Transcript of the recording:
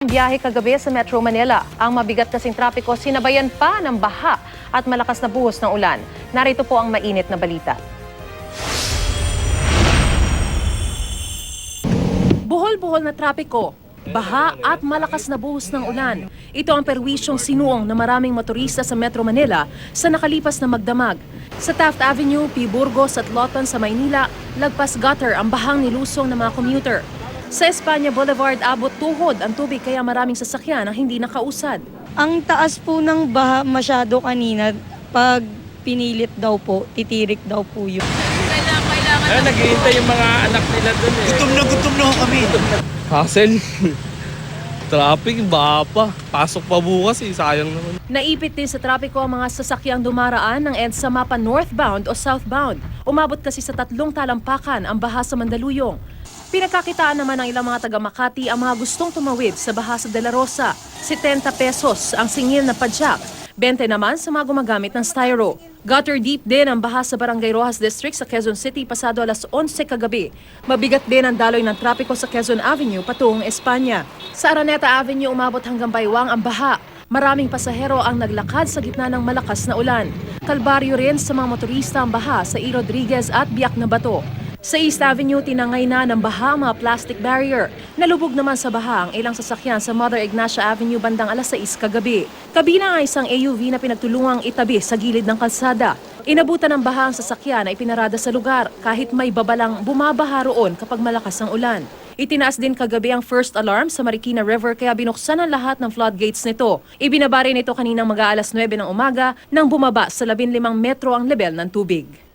Biyahe kagabi sa Metro Manila. Ang mabigat kasing trapiko sinabayan pa ng baha at malakas na buhos ng ulan. Narito po ang mainit na balita. Buhol-buhol na trapiko, baha at malakas na buhos ng ulan. Ito ang perwisyong sinuong na maraming motorista sa Metro Manila sa nakalipas na magdamag. Sa Taft Avenue, P. Burgos at Lotan sa Maynila, lagpas gutter ang bahang nilusong ng mga commuter. Sa Espanya Boulevard, abot tuhod ang tubig kaya maraming sasakyan ang hindi nakausad. Ang taas po ng baha masyado kanina, pag pinilit daw po, titirik daw po yun. Naghihintay yung mga anak nila doon eh. Gutom na kami. Hassle. Traffic, baha pa. Pasok pa bukas eh, sayang naman. Naipit din sa trapiko ang mga sasakyang dumaraan ng EDSA mapa northbound o southbound. Umabot kasi sa 3 talampakan ang baha sa Mandaluyong. Pinagkakitaan naman ng ilang mga taga Makati ang mga gustong tumawid sa baha sa De La Rosa. 70 pesos ang singil na padyak, 20 naman sa mga gumagamit ng styro. Gutter deep din ang baha sa Barangay Rojas District sa Quezon City pasado alas 11 kagabi. Mabigat din ang daloy ng trapiko sa Quezon Avenue patungong Espanya. Sa Araneta Avenue umabot hanggang Baywang ang baha. Maraming pasahero ang naglakad sa gitna ng malakas na ulan. Kalbaryo rin sa mga motorista ang baha sa E. Rodriguez at Biak na Bato. Sa East Avenue, tinangay na ng baha ang mga plastic barrier. Nalubog naman sa baha ang ilang sasakyan sa Mother Ignacia Avenue bandang alas 6 kagabi. Kabilang ay isang AUV na pinagtulungang itabi sa gilid ng kalsada. Inabutan ng baha ang sasakyan ay pinarada sa lugar kahit may babalang bumabaha roon kapag malakas ang ulan. Itinaas din kagabi ang first alarm sa Marikina River kaya binuksan ang lahat ng floodgates nito. Ibinaba rin ito kaninang mag-aalas 9 ng umaga nang bumaba sa 15 metro ang level ng tubig.